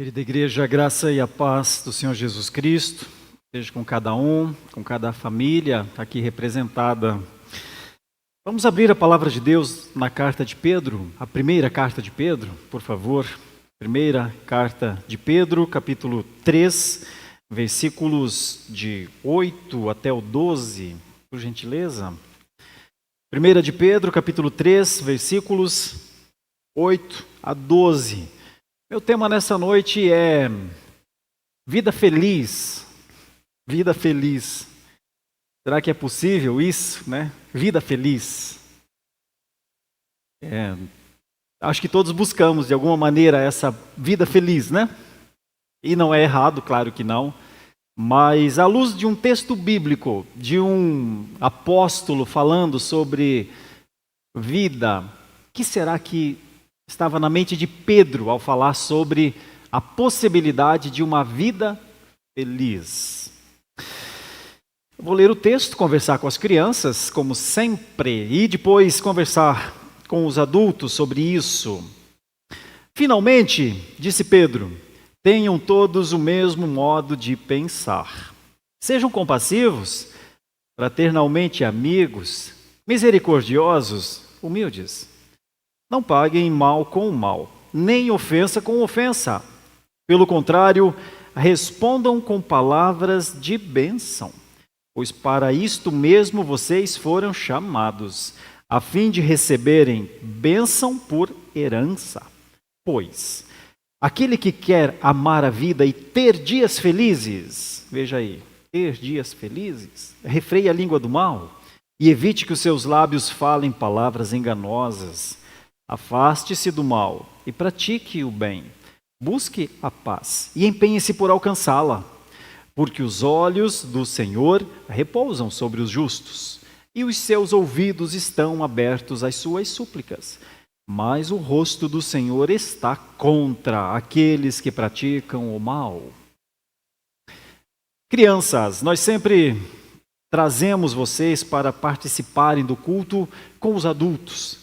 Querida igreja, a graça e a paz do Senhor Jesus Cristo esteja com cada um, com cada família aqui representada. Vamos abrir a palavra de Deus na carta de Pedro, a primeira carta de Pedro, por favor. Primeira carta de Pedro, capítulo 3, versículos de 8 até o 12, por gentileza. Primeira de Pedro, capítulo 3, versículos 8 a 12. Meu tema nessa noite é vida feliz. Vida feliz. Será que é possível isso, né? Vida feliz. Acho que todos buscamos de alguma maneira essa vida feliz, né? E não é errado, claro que não. Mas à luz de um texto bíblico, de um apóstolo falando sobre vida, o que será que estava na mente de Pedro ao falar sobre a possibilidade de uma vida feliz? Eu vou ler o texto, conversar com as crianças, como sempre, e depois conversar com os adultos sobre isso. Finalmente, disse Pedro, tenham todos o mesmo modo de pensar. Sejam compassivos, fraternalmente amigos, misericordiosos, humildes. Não paguem mal com mal, nem ofensa com ofensa. Pelo contrário, respondam com palavras de bênção, pois para isto mesmo vocês foram chamados, a fim de receberem bênção por herança. Pois aquele que quer amar a vida e ter dias felizes, veja aí, ter dias felizes, refreie a língua do mal e evite que os seus lábios falem palavras enganosas. Afaste-se do mal e pratique o bem. Busque a paz e empenhe-se por alcançá-la, porque os olhos do Senhor repousam sobre os justos e os seus ouvidos estão abertos às suas súplicas. Mas o rosto do Senhor está contra aqueles que praticam o mal. Crianças, nós sempre trazemos vocês para participarem do culto com os adultos.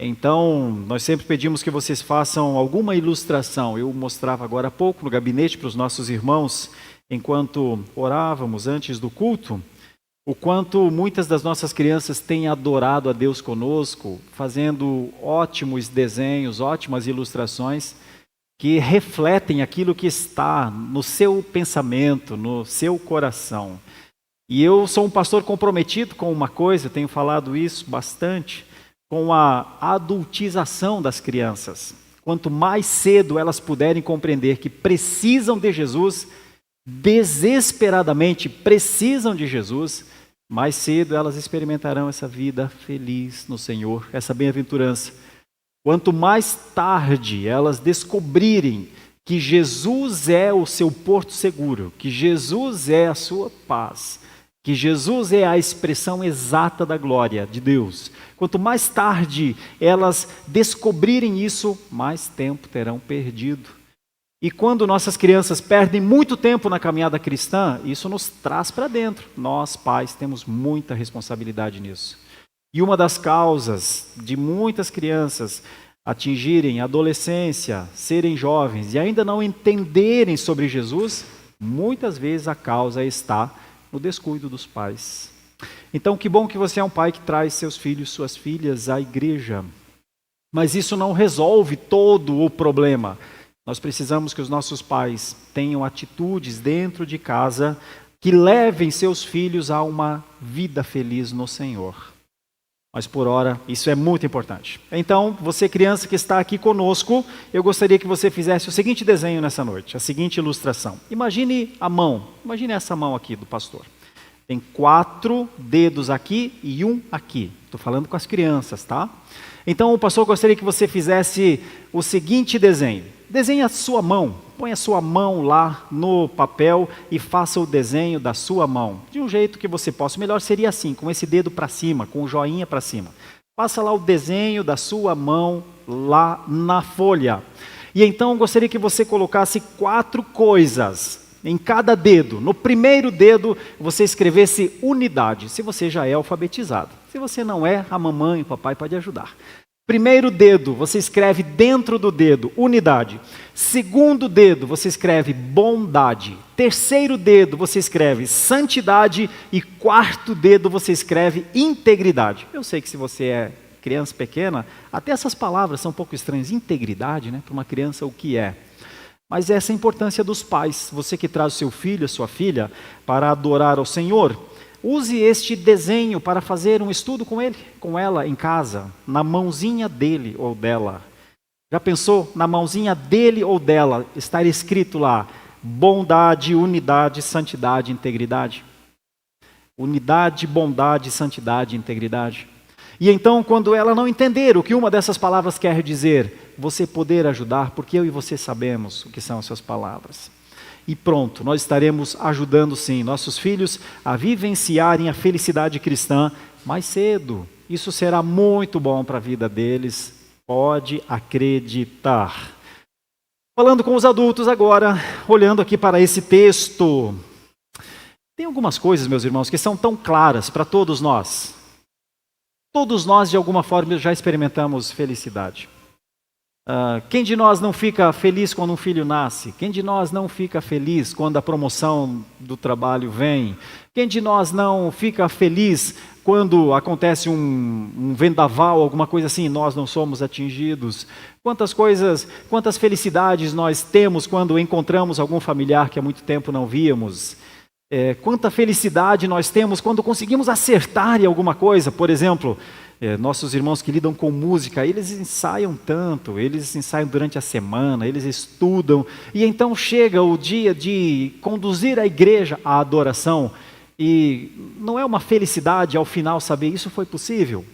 Então, nós sempre pedimos que vocês façam alguma ilustração. Eu mostrava agora há pouco no gabinete para os nossos irmãos, enquanto orávamos antes do culto, o quanto muitas das nossas crianças têm adorado a Deus conosco, fazendo ótimos desenhos, ótimas ilustrações, que refletem aquilo que está no seu pensamento, no seu coração. E eu sou um pastor comprometido com uma coisa, tenho falado isso bastante, com a adultização das crianças. Quanto mais cedo elas puderem compreender que precisam de Jesus, desesperadamente precisam de Jesus, mais cedo elas experimentarão essa vida feliz no Senhor, essa bem-aventurança. Quanto mais tarde elas descobrirem que Jesus é o seu porto seguro, que Jesus é a sua paz, que Jesus é a expressão exata da glória de Deus. Quanto mais tarde elas descobrirem isso, mais tempo terão perdido. E quando nossas crianças perdem muito tempo na caminhada cristã, isso nos traz para dentro. Nós, pais, temos muita responsabilidade nisso. E uma das causas de muitas crianças atingirem a adolescência, serem jovens e ainda não entenderem sobre Jesus, muitas vezes a causa está no descuido dos pais. Então, que bom que você é um pai que traz seus filhos, suas filhas à igreja. Mas isso não resolve todo o problema. Nós precisamos que os nossos pais tenham atitudes dentro de casa que levem seus filhos a uma vida feliz no Senhor. Mas por hora, isso é muito importante. Então, você criança que está aqui conosco, eu gostaria que você fizesse o seguinte desenho nessa noite, a seguinte ilustração. Imagine a mão, imagine essa mão aqui do pastor. Tem 4 dedos aqui e 1 aqui. Estou falando com as crianças, tá? Então, o pastor gostaria que você fizesse o seguinte desenho. Desenhe a sua mão, põe a sua mão lá no papel e faça o desenho da sua mão. De um jeito que você possa. O melhor seria assim, com esse dedo para cima, com o joinha para cima. Faça lá o desenho da sua mão lá na folha. E então, gostaria que você colocasse 4 coisas em cada dedo. No primeiro dedo, você escrevesse unidade, se você já é alfabetizado. Se você não é, a mamãe e o papai podem ajudar. Primeiro dedo, você escreve dentro do dedo, unidade. Segundo dedo, você escreve bondade. Terceiro dedo, você escreve santidade. E quarto dedo, você escreve integridade. Eu sei que se você é criança pequena, até essas palavras são um pouco estranhas. Integridade, né? Para uma criança, o que é? Mas essa é a importância dos pais. Você que traz o seu filho, a sua filha, para adorar ao Senhor, use este desenho para fazer um estudo com ele, com ela em casa, na mãozinha dele ou dela. Já pensou? Na mãozinha dele ou dela estar escrito lá, bondade, unidade, santidade, integridade. Unidade, bondade, santidade, integridade. E então, quando ela não entender o que uma dessas palavras quer dizer, você poder ajudar, porque eu e você sabemos o que são essas palavras. E pronto, nós estaremos ajudando sim nossos filhos a vivenciarem a felicidade cristã mais cedo. Isso será muito bom para a vida deles, pode acreditar. Falando com os adultos agora, olhando aqui para esse texto, tem algumas coisas, meus irmãos, que são tão claras para todos nós. Todos nós, de alguma forma, já experimentamos felicidade. Quem de nós não fica feliz quando um filho nasce? Quem de nós não fica feliz quando a promoção do trabalho vem? Quem de nós não fica feliz quando acontece um vendaval, alguma coisa assim, e nós não somos atingidos? Quantas felicidades nós temos quando encontramos algum familiar que há muito tempo não víamos? Quanta felicidade nós temos quando conseguimos acertar em alguma coisa. Por exemplo, nossos irmãos que lidam com música, eles ensaiam tanto, eles ensaiam durante a semana, eles estudam, e então chega o dia de conduzir a igreja à adoração, e não é uma felicidade ao final saber isso foi possível.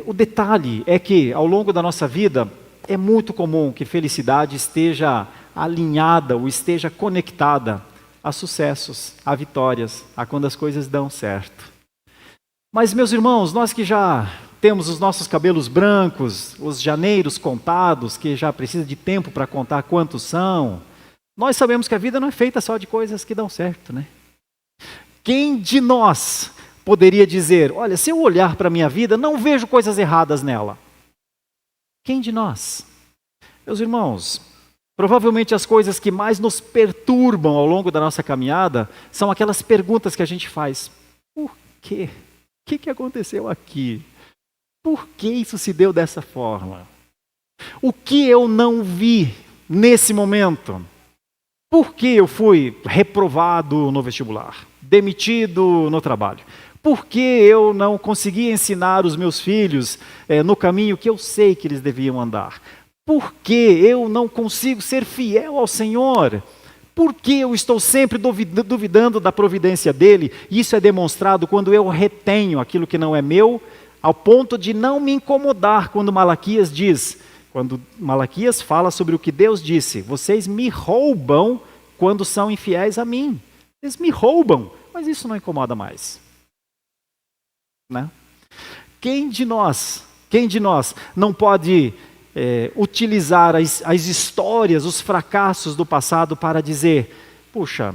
O detalhe é que ao longo da nossa vida é muito comum que felicidade esteja alinhada ou esteja conectada a sucessos, a vitórias, a quando as coisas dão certo. Mas, meus irmãos, nós que já temos os nossos cabelos brancos, os janeiros contados, que já precisa de tempo para contar quantos são, nós sabemos que a vida não é feita só de coisas que dão certo, né? Quem de nós poderia dizer, olha, se eu olhar para a minha vida, não vejo coisas erradas nela? Quem de nós? Meus irmãos, provavelmente as coisas que mais nos perturbam ao longo da nossa caminhada são aquelas perguntas que a gente faz. Por quê? O que aconteceu aqui? Por que isso se deu dessa forma? O que eu não vi nesse momento? Por que eu fui reprovado no vestibular? Demitido no trabalho? Por que eu não consegui ensinar os meus filhos no caminho que eu sei que eles deviam andar? Por que eu não consigo ser fiel ao Senhor? Por que eu estou sempre duvidando da providência dele? Isso é demonstrado quando eu retenho aquilo que não é meu, ao ponto de não me incomodar quando Malaquias diz, quando Malaquias fala sobre o que Deus disse, vocês me roubam quando são infiéis a mim. Eles me roubam, mas isso não incomoda mais. Né? Quem de nós não pode utilizar as histórias, os fracassos do passado para dizer, puxa,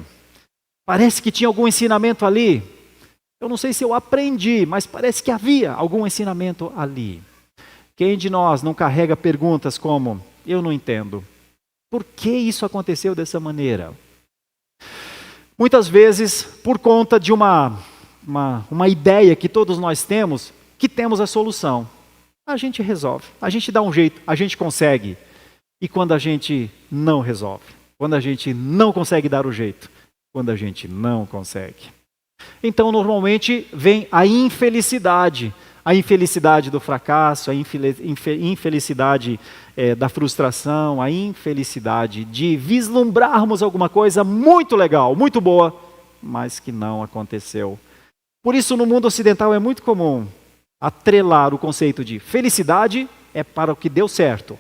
parece que tinha algum ensinamento ali, eu não sei se eu aprendi, mas parece que havia algum ensinamento ali. Quem de nós não carrega perguntas como, eu não entendo, por que isso aconteceu dessa maneira? Muitas vezes, por conta de uma ideia que todos nós temos, que temos a solução. A gente resolve, a gente dá um jeito, a gente consegue. E quando a gente não resolve, quando a gente não consegue dar o jeito, quando a gente não consegue. Então, normalmente, vem a infelicidade do fracasso, a infelicidade da frustração, a infelicidade de vislumbrarmos alguma coisa muito legal, muito boa, mas que não aconteceu. Por isso, no mundo ocidental é muito comum atrelar o conceito de felicidade é para o que deu certo,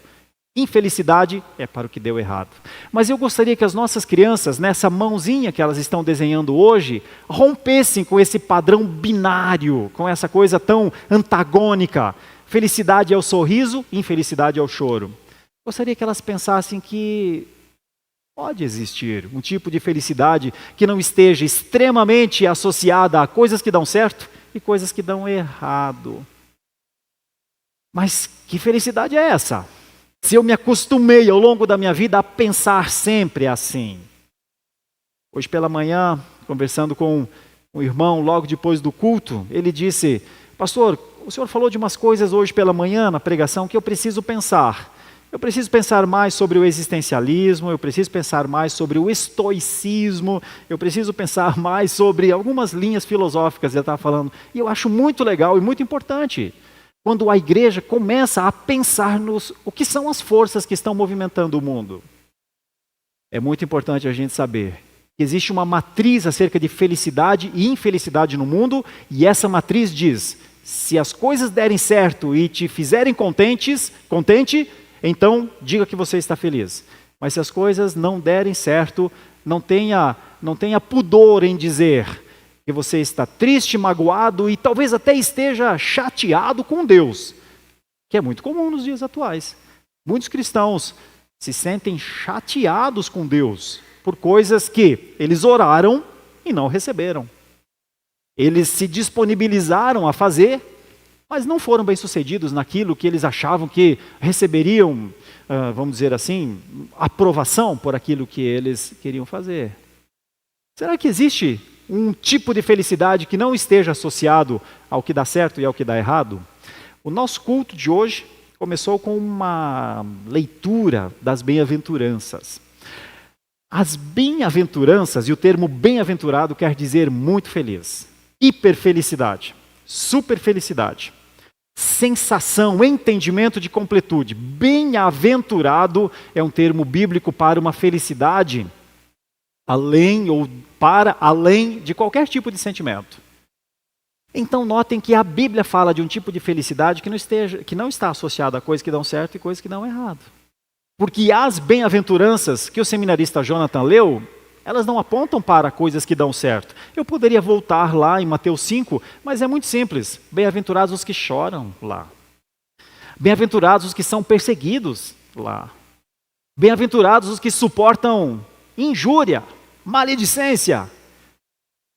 infelicidade é para o que deu errado. Mas eu gostaria que as nossas crianças, nessa mãozinha que elas estão desenhando hoje, rompessem com esse padrão binário, com essa coisa tão antagônica. Felicidade é o sorriso, infelicidade é o choro. Gostaria que elas pensassem que pode existir um tipo de felicidade que não esteja extremamente associada a coisas que dão certo e coisas que dão errado. Mas que felicidade é essa? Se eu me acostumei ao longo da minha vida a pensar sempre assim. Hoje pela manhã, conversando com um irmão, logo depois do culto, ele disse: pastor, o senhor falou de umas coisas hoje pela manhã na pregação que eu preciso pensar. Eu preciso pensar mais sobre o existencialismo, eu preciso pensar mais sobre o estoicismo, eu preciso pensar mais sobre algumas linhas filosóficas, ele estava falando. E eu acho muito legal e muito importante quando a igreja começa a pensar o que são as forças que estão movimentando o mundo. É muito importante a gente saber que existe uma matriz acerca de felicidade e infelicidade no mundo, e essa matriz diz: se as coisas derem certo e te fizerem contente, então diga que você está feliz. Mas se as coisas não derem certo, não tenha pudor em dizer que você está triste, magoado e talvez até esteja chateado com Deus, que é muito comum nos dias atuais. Muitos cristãos se sentem chateados com Deus por coisas que eles oraram e não receberam. Eles se disponibilizaram a fazer, mas não foram bem-sucedidos naquilo que eles achavam que receberiam, vamos dizer assim, aprovação por aquilo que eles queriam fazer. Será que existe um tipo de felicidade que não esteja associado ao que dá certo e ao que dá errado? O nosso culto de hoje começou com uma leitura das bem-aventuranças. As bem-aventuranças, e o termo bem-aventurado quer dizer muito feliz, hiperfelicidade, superfelicidade, sensação, entendimento de completude. Bem-aventurado é um termo bíblico para uma felicidade além ou para além de qualquer tipo de sentimento. Então notem que a Bíblia fala de um tipo de felicidade que não está associada a coisas que dão certo e coisas que dão errado. Porque as bem-aventuranças que o seminarista Jonathan leu, elas não apontam para coisas que dão certo. Eu poderia voltar lá em Mateus 5, mas é muito simples. Bem-aventurados os que choram lá. Bem-aventurados os que são perseguidos lá. Bem-aventurados os que suportam injúria, maledicência.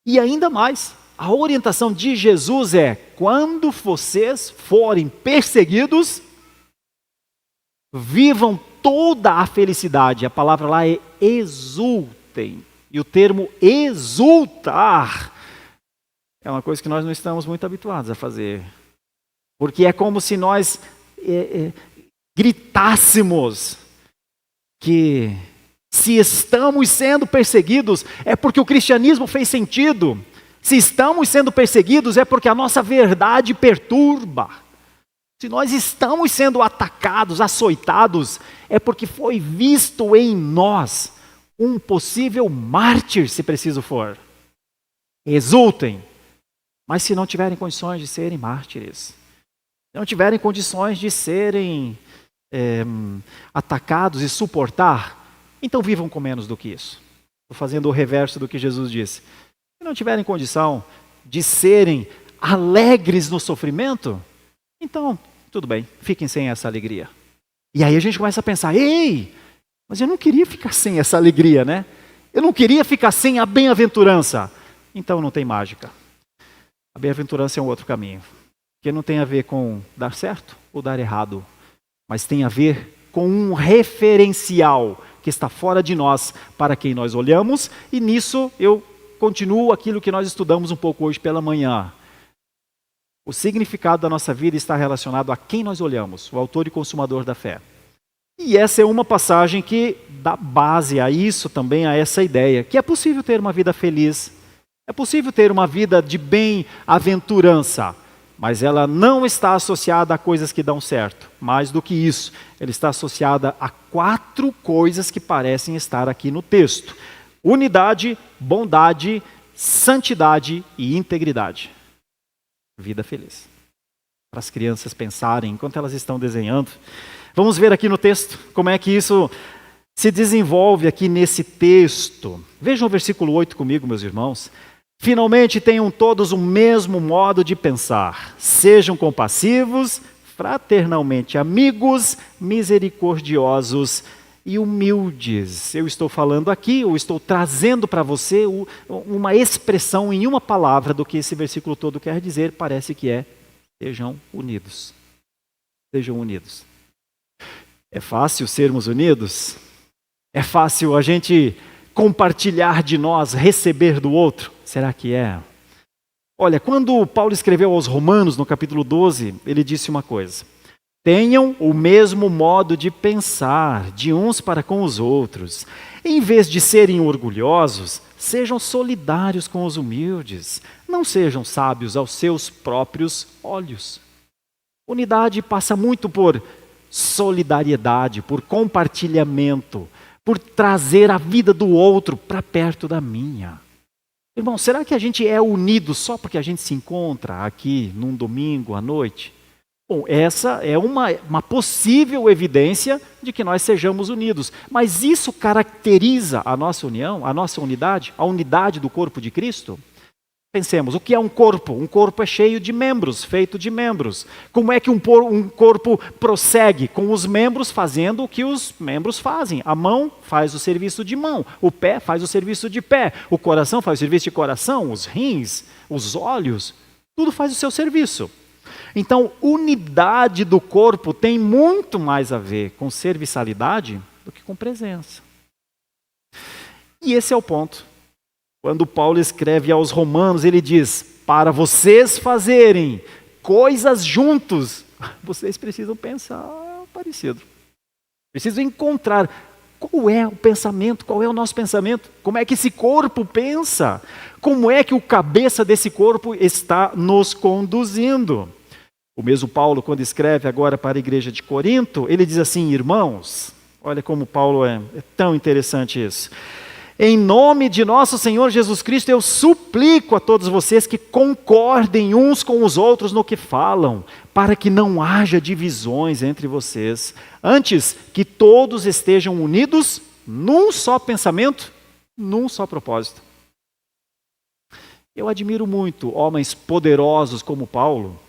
E ainda mais, a orientação de Jesus é: quando vocês forem perseguidos, vivam toda a felicidade. A palavra lá é exultem. E o termo exultar é uma coisa que nós não estamos muito habituados a fazer. Porque é como se nós gritássemos que se estamos sendo perseguidos é porque o cristianismo fez sentido. Se estamos sendo perseguidos é porque a nossa verdade perturba. Se nós estamos sendo atacados, açoitados, é porque foi visto em nós um possível mártir, se preciso for. Exultem. Mas se não tiverem condições de serem mártires, se não tiverem condições de serem atacados e suportar, então vivam com menos do que isso. Estou fazendo o reverso do que Jesus disse. Se não tiverem condição de serem alegres no sofrimento, então tudo bem, fiquem sem essa alegria. E aí a gente começa a pensar: ei, mas eu não queria ficar sem essa alegria, né? Eu não queria ficar sem a bem-aventurança. Então não tem mágica. A bem-aventurança é um outro caminho, que não tem a ver com dar certo ou dar errado, mas tem a ver com um referencial que está fora de nós, para quem nós olhamos, e nisso eu continuo aquilo que nós estudamos um pouco hoje pela manhã. O significado da nossa vida está relacionado a quem nós olhamos, o autor e consumador da fé. E essa é uma passagem que dá base a isso também, a essa ideia, que é possível ter uma vida feliz, é possível ter uma vida de bem-aventurança, mas ela não está associada a coisas que dão certo. Mais do que isso, ela está associada a 4 coisas que parecem estar aqui no texto: unidade, bondade, santidade e integridade. Vida feliz. Para as crianças pensarem enquanto elas estão desenhando. Vamos ver aqui no texto como é que isso se desenvolve aqui nesse texto. Vejam o versículo 8 comigo, meus irmãos. Finalmente tenham todos o mesmo modo de pensar. Sejam compassivos, fraternalmente amigos, misericordiosos e humildes. Eu estou falando aqui, ou estou trazendo para você uma expressão em uma palavra do que esse versículo todo quer dizer. Parece que é: sejam unidos. Sejam unidos. É fácil sermos unidos? É fácil a gente compartilhar de nós, receber do outro? Será que é? Olha, quando Paulo escreveu aos Romanos, no capítulo 12, ele disse uma coisa: tenham o mesmo modo de pensar de uns para com os outros. Em vez de serem orgulhosos, sejam solidários com os humildes. Não sejam sábios aos seus próprios olhos. Unidade passa muito por solidariedade, por compartilhamento, por trazer a vida do outro para perto da minha. Irmão, será que a gente é unido só porque a gente se encontra aqui num domingo à noite? Bom, essa é uma possível evidência de que nós sejamos unidos. Mas isso caracteriza a nossa união, a nossa unidade, a unidade do corpo de Cristo? Pensemos, o que é um corpo? Um corpo é cheio de membros, feito de membros. Como é que um corpo prossegue? Com os membros fazendo o que os membros fazem. A mão faz o serviço de mão, o pé faz o serviço de pé, o coração faz o serviço de coração, os rins, os olhos, tudo faz o seu serviço. Então, unidade do corpo tem muito mais a ver com serviçalidade do que com presença. E esse é o ponto. Quando Paulo escreve aos Romanos, ele diz: para vocês fazerem coisas juntos, vocês precisam pensar parecido. Precisam encontrar qual é o pensamento, qual é o nosso pensamento, como é que esse corpo pensa, como é que o cabeça desse corpo está nos conduzindo. O mesmo Paulo, quando escreve agora para a igreja de Corinto, ele diz assim: irmãos, olha como Paulo é tão interessante isso. Em nome de nosso Senhor Jesus Cristo, eu suplico a todos vocês que concordem uns com os outros no que falam, para que não haja divisões entre vocês. Antes, que todos estejam unidos num só pensamento, num só propósito. Eu admiro muito homens poderosos como Paulo,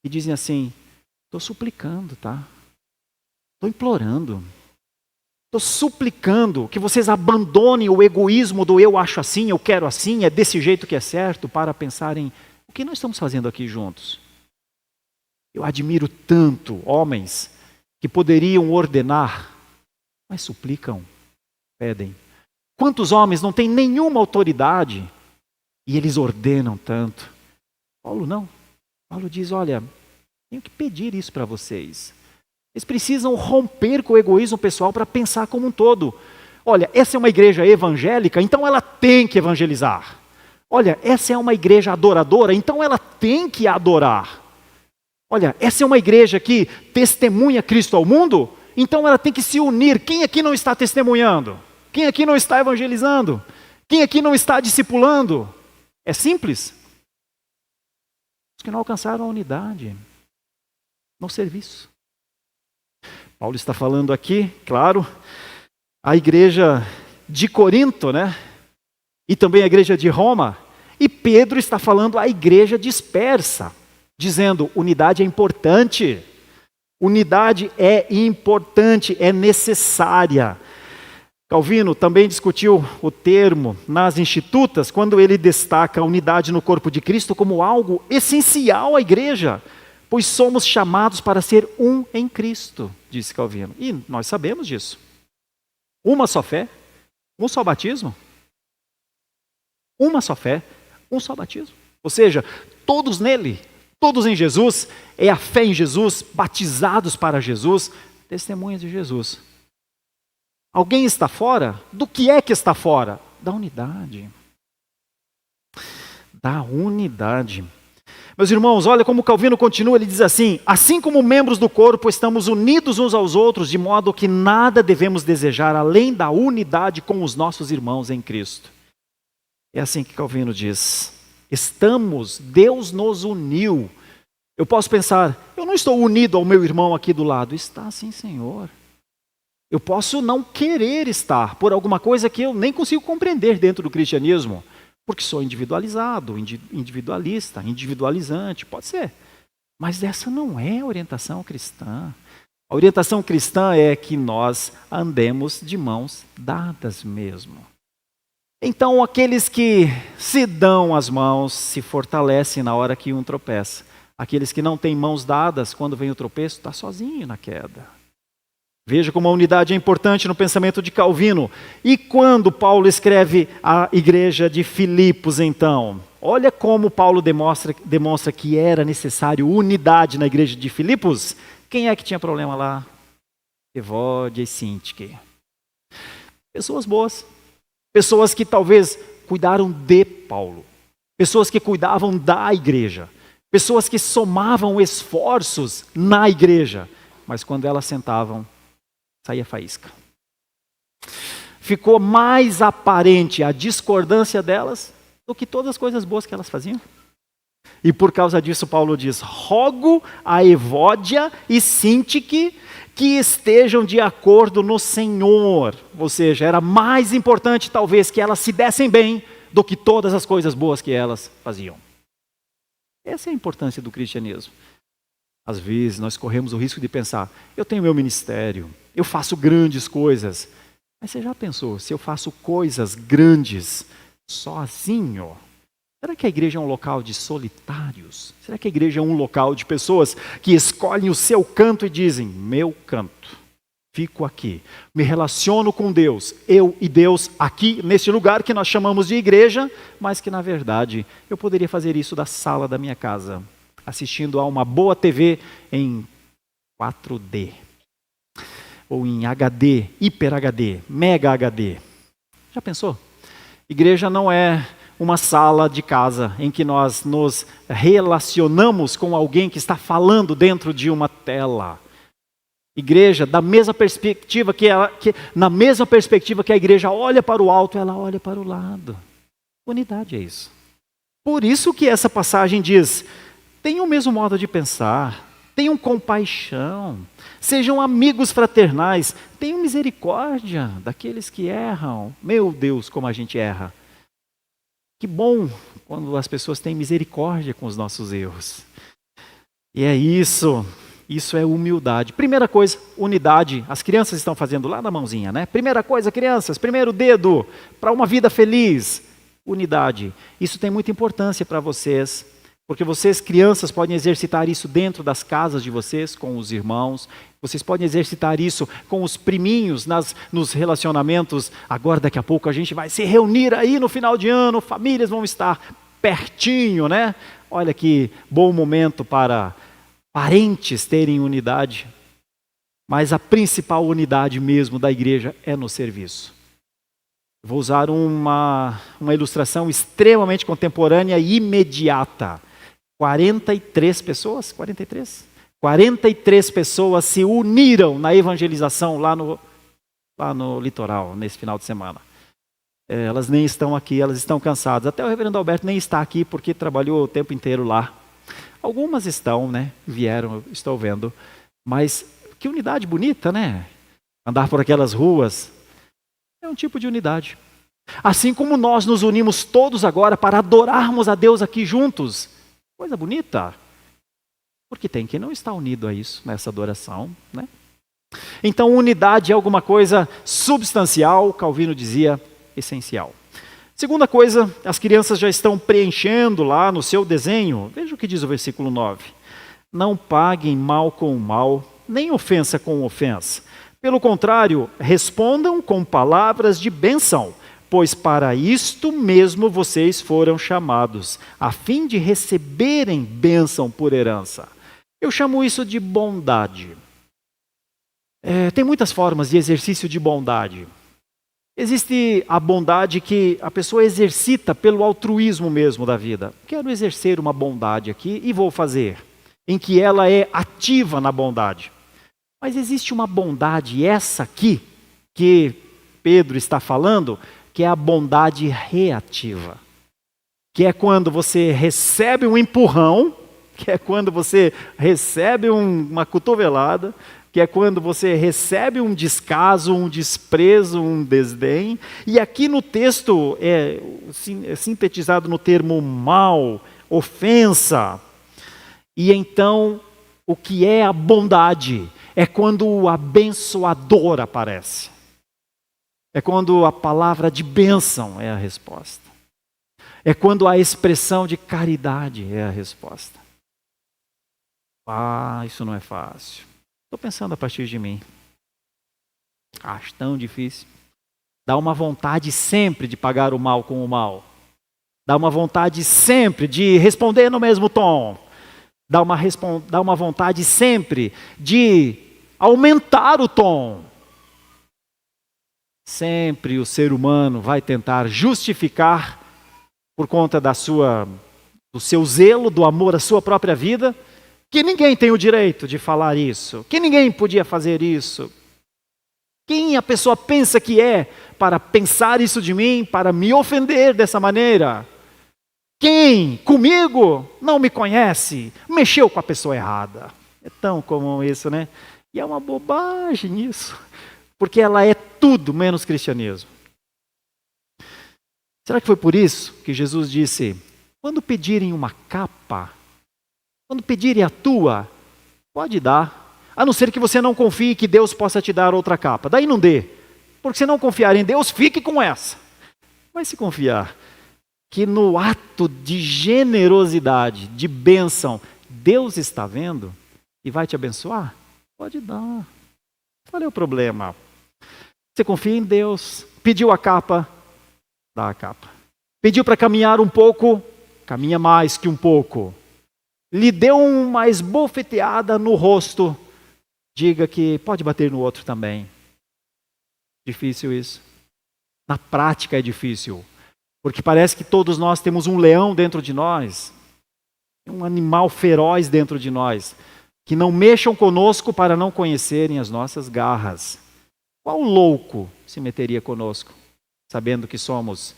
que dizem assim: estou suplicando, tá? Estou implorando. Estou suplicando que vocês abandonem o egoísmo do eu acho assim, eu quero assim, é desse jeito que é certo, para pensarem o que nós estamos fazendo aqui juntos. Eu admiro tanto homens que poderiam ordenar, mas suplicam, pedem. Quantos homens não têm nenhuma autoridade e eles ordenam tanto? Paulo não. Paulo diz: olha, tenho que pedir isso para vocês. Eles precisam romper com o egoísmo pessoal para pensar como um todo. Olha, essa é uma igreja evangélica, então ela tem que evangelizar. Olha, essa é uma igreja adoradora, então ela tem que adorar. Olha, essa é uma igreja que testemunha Cristo ao mundo, então ela tem que se unir. Quem aqui não está testemunhando? Quem aqui não está evangelizando? Quem aqui não está discipulando? É simples. Os que não alcançaram a unidade no serviço. Paulo está falando aqui, claro, a igreja de Corinto, né? E também a igreja de Roma. E Pedro está falando à igreja dispersa, dizendo: unidade é importante. Unidade é importante, é necessária. Calvino também discutiu o termo nas Institutas, quando ele destaca a unidade no corpo de Cristo como algo essencial à igreja, pois somos chamados para ser um em Cristo, disse Calvino. E nós sabemos disso. Uma só fé, um só batismo. Uma só fé, um só batismo. Ou seja, todos nele, todos em Jesus, é a fé em Jesus, batizados para Jesus, testemunhas de Jesus. Alguém está fora? Do que é que está fora? Da unidade. Da unidade. Meus irmãos, olha como Calvino continua, ele diz assim: assim como membros do corpo, estamos unidos uns aos outros, de modo que nada devemos desejar além da unidade com os nossos irmãos em Cristo. É assim que Calvino diz. Deus nos uniu. Eu posso pensar: eu não estou unido ao meu irmão aqui do lado. Está sim, Senhor. Eu posso não querer estar por alguma coisa que eu nem consigo compreender dentro do cristianismo. Porque sou individualizado, individualista, individualizante, pode ser. Mas essa não é a orientação cristã. A orientação cristã é que nós andemos de mãos dadas mesmo. Então, aqueles que se dão as mãos se fortalecem na hora que um tropeça. Aqueles que não têm mãos dadas, quando vem o tropeço, está sozinho na queda. Veja como a unidade é importante no pensamento de Calvino. E quando Paulo escreve à igreja de Filipos, então? Olha como Paulo demonstra que era necessário unidade na igreja de Filipos. Quem é que tinha problema lá? Evódia e Sintique. Pessoas boas. Pessoas que talvez cuidaram de Paulo. Pessoas que cuidavam da igreja. Pessoas que somavam esforços na igreja. Mas quando elas sentavam, saía faísca. Ficou mais aparente a discordância delas do que todas as coisas boas que elas faziam. E por causa disso Paulo diz: rogo a Evódia e Sintique que estejam de acordo no Senhor. Ou seja, era mais importante talvez que elas se dessem bem do que todas as coisas boas que elas faziam. Essa é a importância do cristianismo. Às vezes nós corremos o risco de pensar: eu tenho meu ministério, eu faço grandes coisas. Mas você já pensou, se eu faço coisas grandes sozinho, será que a igreja é um local de solitários? Será que a igreja é um local de pessoas que escolhem o seu canto e dizem: meu canto, fico aqui, me relaciono com Deus, eu e Deus aqui neste lugar que nós chamamos de igreja, mas que na verdade eu poderia fazer isso da sala da minha casa, assistindo a uma boa TV em 4D, ou em HD, Hiper HD, Mega HD. Já pensou? Igreja não é uma sala de casa em que nós nos relacionamos com alguém que está falando dentro de uma tela. Igreja, na mesma perspectiva que a igreja olha para o alto, ela olha para o lado. Unidade é isso. Por isso que essa passagem diz: tenham o mesmo modo de pensar, tenham compaixão, sejam amigos fraternais, tenham misericórdia daqueles que erram. Meu Deus, como a gente erra. Que bom quando as pessoas têm misericórdia com os nossos erros. E é isso é humildade. Primeira coisa, unidade. As crianças estão fazendo lá na mãozinha, né? Primeira coisa, crianças, primeiro dedo para uma vida feliz. Unidade. Isso tem muita importância para vocês. Porque vocês, crianças, podem exercitar isso dentro das casas de vocês, com os irmãos. Vocês podem exercitar isso com os priminhos nos relacionamentos. Agora, daqui a pouco, a gente vai se reunir aí no final de ano. Famílias vão estar pertinho, né? Olha que bom momento para parentes terem unidade. Mas a principal unidade mesmo da igreja é no serviço. Vou usar uma ilustração extremamente contemporânea e imediata. 43 pessoas? 43? 43 pessoas se uniram na evangelização lá no litoral, nesse final de semana. Elas nem estão aqui, elas estão cansadas. Até o reverendo Alberto nem está aqui porque trabalhou o tempo inteiro lá. Algumas estão, né? Vieram, estou vendo. Mas que unidade bonita, né? Andar por aquelas ruas. É um tipo de unidade. Assim como nós nos unimos todos agora para adorarmos a Deus aqui juntos. Coisa bonita. Porque tem quem não está unido a isso, nessa adoração, né? Então, unidade é alguma coisa substancial, Calvino dizia, essencial. Segunda coisa, as crianças já estão preenchendo lá no seu desenho. Veja o que diz o versículo 9. Não paguem mal com mal, nem ofensa com ofensa. Pelo contrário, respondam com palavras de bênção, pois para isto mesmo vocês foram chamados, a fim de receberem bênção por herança. Eu chamo isso de bondade. Tem muitas formas de exercício de bondade. Existe a bondade que a pessoa exercita pelo altruísmo mesmo da vida. Quero exercer uma bondade aqui e vou fazer, em que ela é ativa na bondade. Mas existe uma bondade, essa aqui, que Pedro está falando, que é a bondade reativa. Que é quando você recebe um empurrão, que é quando você recebe uma cotovelada, que é quando você recebe um descaso, um desprezo, um desdém. E aqui no texto é sintetizado no termo mal, ofensa. E então, o que é a bondade? É quando o abençoador aparece. É quando a palavra de bênção é a resposta. É quando a expressão de caridade é a resposta. Isso não é fácil. Estou pensando a partir de mim. Acho tão difícil. Dá uma vontade sempre de pagar o mal com o mal. Dá uma vontade sempre de responder no mesmo tom. Dá uma vontade sempre de aumentar o tom. Sempre o ser humano vai tentar justificar, por conta do seu zelo, do amor à sua própria vida, que ninguém tem o direito de falar isso, que ninguém podia fazer isso. Quem a pessoa pensa que é para pensar isso de mim, para me ofender dessa maneira? Quem, comigo, não me conhece, mexeu com a pessoa errada. É tão comum isso, né? E é uma bobagem isso, porque ela é tudo menos cristianismo. Será que foi por isso que Jesus disse, quando pedirem uma capa, quando pedirem a tua, pode dar, a não ser que você não confie que Deus possa te dar outra capa. Daí não dê, porque se não confiar em Deus, fique com essa. Mas se confiar que no ato de generosidade, de bênção, Deus está vendo e vai te abençoar, pode dar. Qual é o problema? Você confia em Deus, pediu a capa, dá a capa. Pediu para caminhar um pouco, caminha mais que um pouco. Lhe deu uma esbofeteada no rosto, diga que pode bater no outro também. Difícil isso. Na prática é difícil, porque parece que todos nós temos um leão dentro de nós, um animal feroz dentro de nós, que não mexam conosco para não conhecerem as nossas garras. Qual louco se meteria conosco, sabendo que somos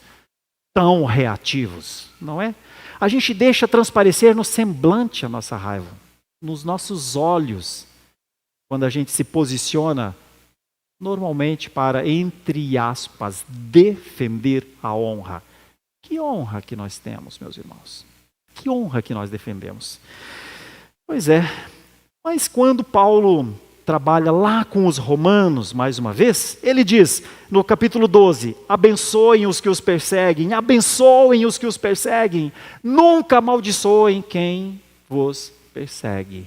tão reativos, não é? A gente deixa transparecer no semblante a nossa raiva, nos nossos olhos, quando a gente se posiciona normalmente para, entre aspas, defender a honra. Que honra que nós temos, meus irmãos? Que honra que nós defendemos? Pois é, mas quando Paulo trabalha lá com os romanos, mais uma vez, ele diz, no capítulo 12, abençoem os que os perseguem, abençoem os que os perseguem, nunca amaldiçoem quem vos persegue.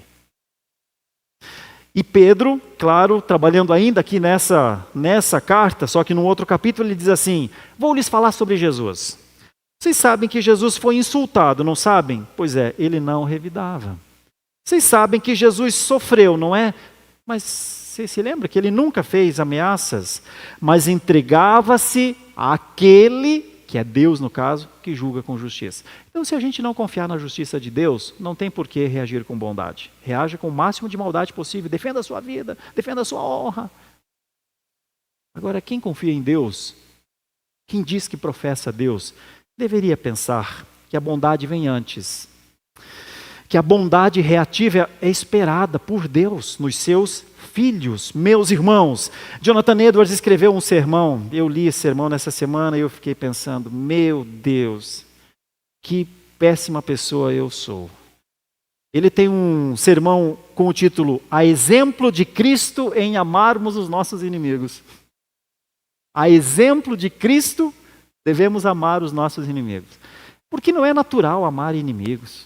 E Pedro, claro, trabalhando ainda aqui nessa carta, só que num outro capítulo ele diz assim, vou lhes falar sobre Jesus. Vocês sabem que Jesus foi insultado, não sabem? Pois é, ele não revidava. Vocês sabem que Jesus sofreu, não é? Mas você se lembra que ele nunca fez ameaças, mas entregava-se àquele, que é Deus no caso, que julga com justiça. Então se a gente não confiar na justiça de Deus, não tem por que reagir com bondade. Reaja com o máximo de maldade possível, defenda a sua vida, defenda a sua honra. Agora quem confia em Deus, quem diz que professa Deus, deveria pensar que a bondade vem antes. Que a bondade reativa é esperada por Deus nos seus filhos, meus irmãos. Jonathan Edwards escreveu um sermão, eu li esse sermão nessa semana e eu fiquei pensando, meu Deus, que péssima pessoa eu sou. Ele tem um sermão com o título, A exemplo de Cristo em amarmos os nossos inimigos. A exemplo de Cristo, devemos amar os nossos inimigos. Porque não é natural amar inimigos.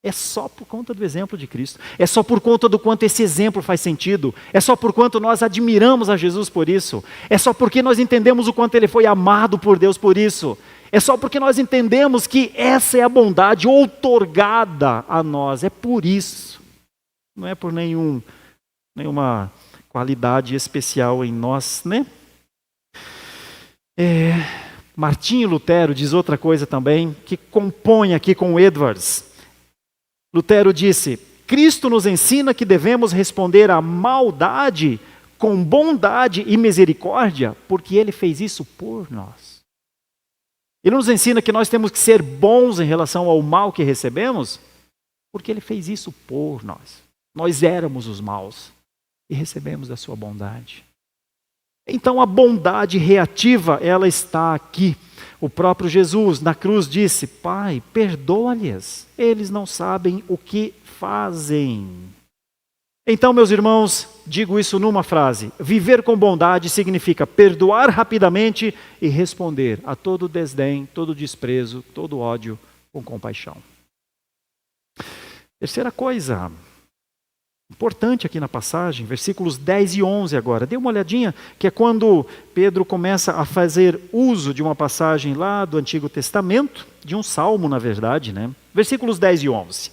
É só por conta do exemplo de Cristo. É só por conta do quanto esse exemplo faz sentido. É só por quanto nós admiramos a Jesus por isso. É só porque nós entendemos o quanto ele foi amado por Deus por isso. É só porque nós entendemos que essa é a bondade outorgada a nós. É por isso. Não é por nenhuma qualidade especial em nós, né? Martinho Lutero diz outra coisa também, que compõe aqui com Edwards. Lutero disse, Cristo nos ensina que devemos responder à maldade com bondade e misericórdia, porque Ele fez isso por nós. Ele nos ensina que nós temos que ser bons em relação ao mal que recebemos, porque Ele fez isso por nós. Nós éramos os maus e recebemos da sua bondade. Então a bondade reativa, ela está aqui. O próprio Jesus na cruz disse, Pai, perdoa-lhes, eles não sabem o que fazem. Então, meus irmãos, digo isso numa frase, viver com bondade significa perdoar rapidamente e responder a todo desdém, todo desprezo, todo ódio com compaixão. Terceira coisa, importante aqui na passagem, versículos 10 e 11 agora. Dê uma olhadinha, que é quando Pedro começa a fazer uso de uma passagem lá do Antigo Testamento, de um salmo, na verdade, né? Versículos 10 e 11.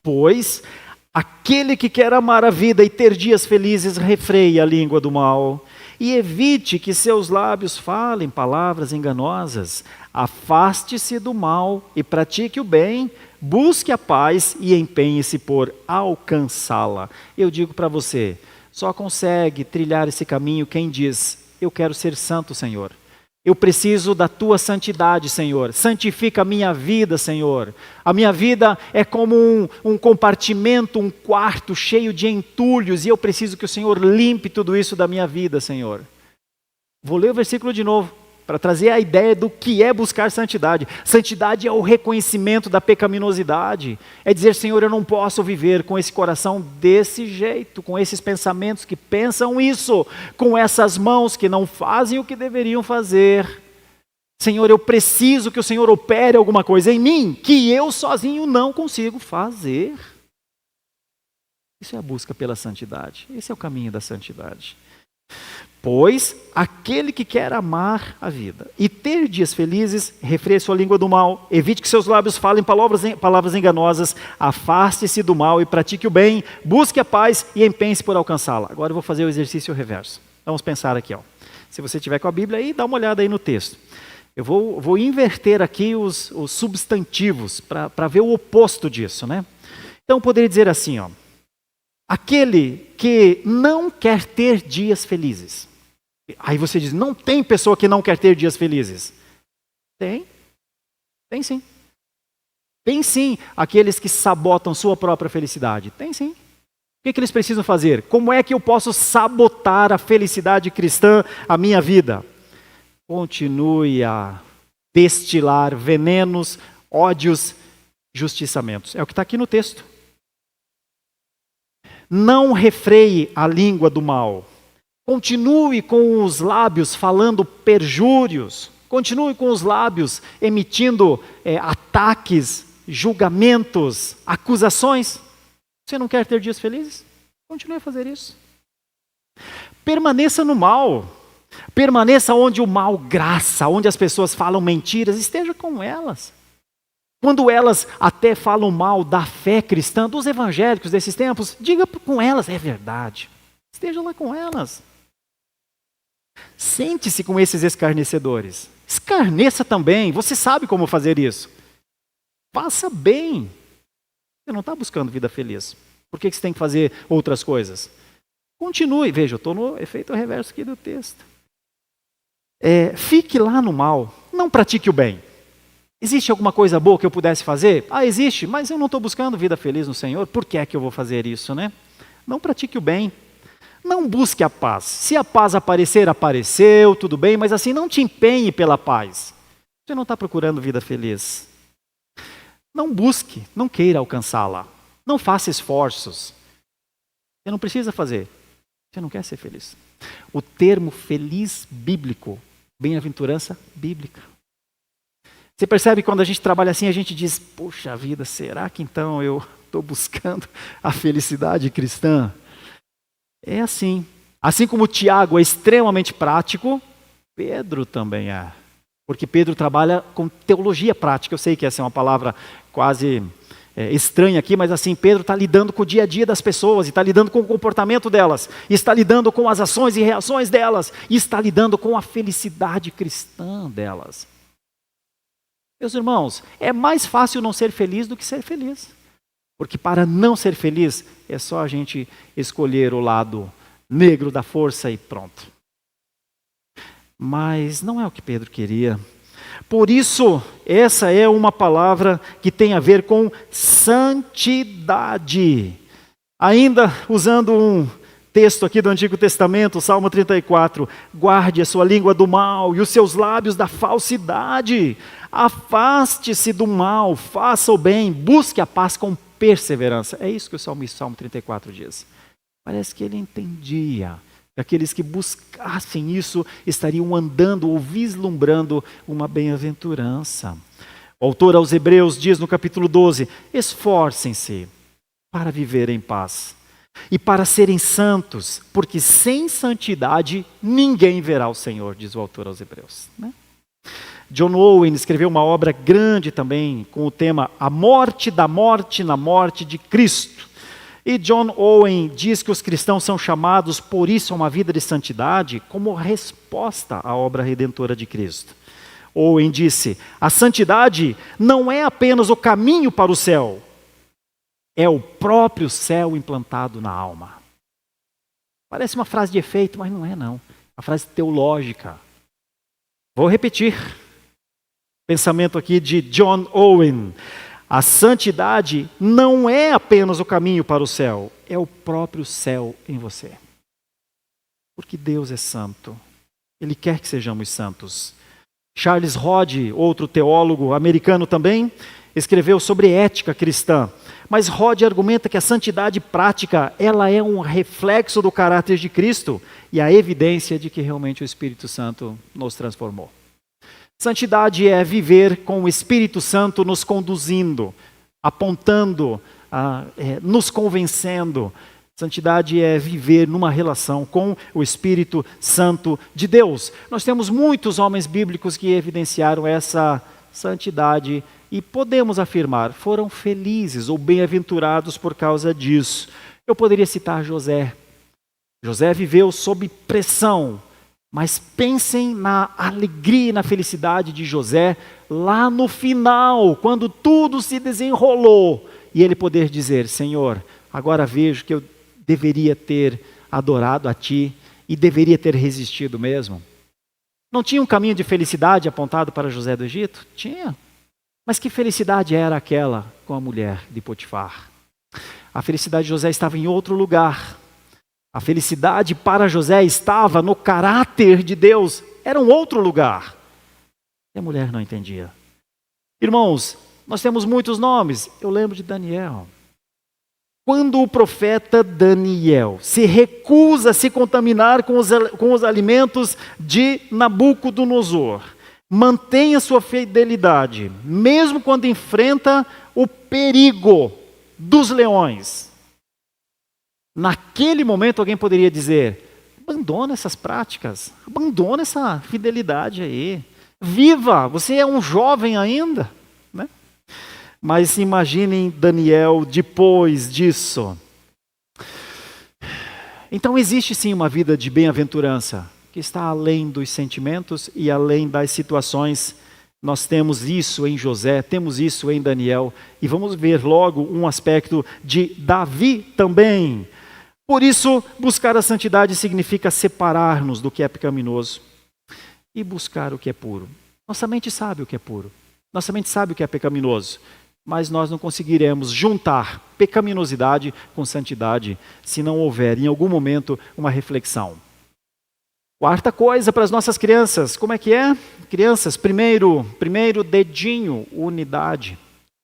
Pois aquele que quer amar a vida e ter dias felizes, refreie a língua do mal e evite que seus lábios falem palavras enganosas. Afaste-se do mal e pratique o bem, busque a paz e empenhe-se por alcançá-la. Eu digo para você, só consegue trilhar esse caminho quem diz: eu quero ser santo, Senhor. Eu preciso da tua santidade, Senhor. Santifica a minha vida, Senhor. A minha vida é como um compartimento, um quarto cheio de entulhos, e eu preciso que o Senhor limpe tudo isso da minha vida, Senhor. Vou ler o versículo de novo, para trazer a ideia do que é buscar santidade. Santidade é o reconhecimento da pecaminosidade. É dizer: Senhor, eu não posso viver com esse coração desse jeito, com esses pensamentos que pensam isso, com essas mãos que não fazem o que deveriam fazer. Senhor, eu preciso que o Senhor opere alguma coisa em mim, que eu sozinho não consigo fazer. Isso é a busca pela santidade. Esse é o caminho da santidade. Pois aquele que quer amar a vida e ter dias felizes, refreie sua língua do mal, evite que seus lábios falem palavras enganosas, afaste-se do mal e pratique o bem, busque a paz e empenhe-se por alcançá-la. Agora eu vou fazer o exercício reverso. Vamos pensar aqui, ó. Se você tiver com a Bíblia aí, dá uma olhada aí no texto. Eu vou inverter aqui os substantivos para ver o oposto disso, né? Então eu poderia dizer assim, ó. Aquele que não quer ter dias felizes. Aí você diz: não tem pessoa que não quer ter dias felizes. Tem sim. Tem sim aqueles que sabotam sua própria felicidade. Tem sim. O que eles precisam fazer? Como é que eu posso sabotar a felicidade cristã, a minha vida? Continue a destilar venenos, ódios, justiçamentos. É o que está aqui no texto. Não refreie a língua do mal. Continue com os lábios falando perjúrios. Continue com os lábios emitindo ataques, julgamentos, acusações. Você não quer ter dias felizes? Continue a fazer isso. Permaneça no mal. Permaneça onde o mal graça, onde as pessoas falam mentiras. Esteja com elas. Quando elas até falam mal da fé cristã, dos evangélicos desses tempos, diga com elas: é verdade. Esteja lá com elas. Sente-se com esses escarnecedores. Escarneça também. Você sabe como fazer isso. Faça bem. Você não está buscando vida feliz. Por que você tem que fazer outras coisas? Continue. Veja, eu estou no efeito reverso aqui do texto. Fique lá no mal. Não pratique o bem. Existe alguma coisa boa que eu pudesse fazer? Existe, mas eu não estou buscando vida feliz no Senhor. Por que é que eu vou fazer isso, né? Não pratique o bem. Não busque a paz. Se a paz aparecer, apareceu, tudo bem, mas assim, não te empenhe pela paz. Você não está procurando vida feliz. Não busque, não queira alcançá-la. Não faça esforços. Você não precisa fazer. Você não quer ser feliz. O termo feliz bíblico, bem-aventurança bíblica. Você percebe que quando a gente trabalha assim, a gente diz: poxa vida, será que então eu estou buscando a felicidade cristã? É assim. Assim como Tiago é extremamente prático, Pedro também é. Porque Pedro trabalha com teologia prática. Eu sei que essa é uma palavra quase estranha aqui, mas assim, Pedro está lidando com o dia a dia das pessoas, e está lidando com o comportamento delas, e está lidando com as ações e reações delas, e está lidando com a felicidade cristã delas. Meus irmãos, é mais fácil não ser feliz do que ser feliz. Porque para não ser feliz, é só a gente escolher o lado negro da força e pronto. Mas não é o que Pedro queria. Por isso, essa é uma palavra que tem a ver com santidade. Ainda usando um texto aqui do Antigo Testamento, Salmo 34. Guarde a sua língua do mal e os seus lábios da falsidade. Afaste-se do mal, faça o bem, busque a paz com perseverança. É isso que o Salmo 34 diz. Parece que ele entendia que aqueles que buscassem isso estariam andando ou vislumbrando uma bem-aventurança. O autor aos Hebreus diz no capítulo 12: esforcem-se para viver em paz e para serem santos, porque sem santidade ninguém verá o Senhor, diz o autor aos Hebreus, né? John Owen escreveu uma obra grande também com o tema A Morte da Morte na Morte de Cristo. E John Owen diz que os cristãos são chamados por isso a uma vida de santidade como resposta à obra redentora de Cristo. Owen disse: a santidade não é apenas o caminho para o céu, é o próprio céu implantado na alma. Parece uma frase de efeito, mas não é não. Uma frase teológica. Vou repetir. Pensamento aqui de John Owen. A santidade não é apenas o caminho para o céu, é o próprio céu em você. Porque Deus é santo. Ele quer que sejamos santos. Charles Hodge, outro teólogo americano também, escreveu sobre ética cristã. Mas Hodge argumenta que a santidade prática, ela é um reflexo do caráter de Cristo e a evidência de que realmente o Espírito Santo nos transformou. Santidade é viver com o Espírito Santo nos conduzindo, apontando, nos convencendo. Santidade é viver numa relação com o Espírito Santo de Deus. Nós temos muitos homens bíblicos que evidenciaram essa santidade e podemos afirmar, foram felizes ou bem-aventurados por causa disso. Eu poderia citar José. José viveu sob pressão, mas pensem na alegria e na felicidade de José lá no final, quando tudo se desenrolou e ele poder dizer: Senhor, agora vejo que eu deveria ter adorado a Ti e deveria ter resistido mesmo. Não tinha um caminho de felicidade apontado para José do Egito? Tinha. Mas que felicidade era aquela com a mulher de Potifar? A felicidade de José estava em outro lugar. A felicidade para José estava no caráter de Deus. Era um outro lugar. E a mulher não entendia. Irmãos, nós temos muitos nomes. Eu lembro de Daniel. Quando o profeta Daniel se recusa a se contaminar com os alimentos de Nabucodonosor, mantém a sua fidelidade, mesmo quando enfrenta o perigo dos leões. Naquele momento alguém poderia dizer: abandona essas práticas, abandona essa fidelidade aí, viva, você é um jovem ainda, né? Mas imaginem Daniel depois disso. Então existe sim uma vida de bem-aventurança, que está além dos sentimentos e além das situações. Nós temos isso em José, temos isso em Daniel, e vamos ver logo um aspecto de Davi também. Por isso, buscar a santidade significa separar-nos do que é pecaminoso e buscar o que é puro. Nossa mente sabe o que é puro, nossa mente sabe o que é pecaminoso, mas nós não conseguiremos juntar pecaminosidade com santidade se não houver em algum momento uma reflexão. Quarta coisa para as nossas crianças, como é que é? Crianças, primeiro dedinho, unidade.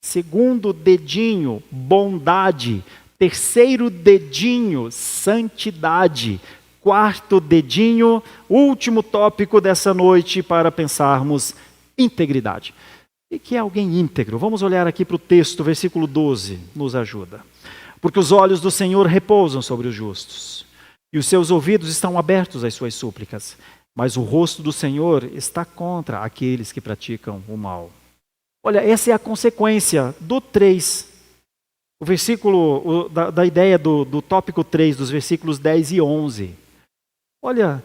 Segundo dedinho, bondade. Terceiro dedinho, santidade. Quarto dedinho, último tópico dessa noite para pensarmos, integridade. E que é alguém íntegro? Vamos olhar aqui para o texto, versículo 12, nos ajuda. Porque os olhos do Senhor repousam sobre os justos, e os seus ouvidos estão abertos às suas súplicas, mas o rosto do Senhor está contra aqueles que praticam o mal. Olha, essa é a consequência do 3. O versículo, da ideia do tópico 3, dos versículos 10 e 11. Olha,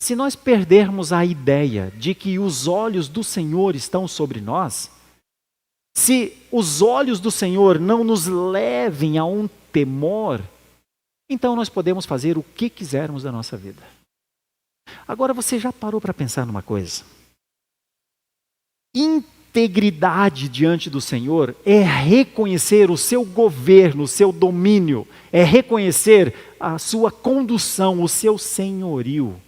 se nós perdermos a ideia de que os olhos do Senhor estão sobre nós, se os olhos do Senhor não nos levem a um temor, então nós podemos fazer o que quisermos da nossa vida. Agora você já parou para pensar numa coisa? Integridade diante do Senhor é reconhecer o seu governo, o seu domínio, é reconhecer a sua condução, o seu senhorio.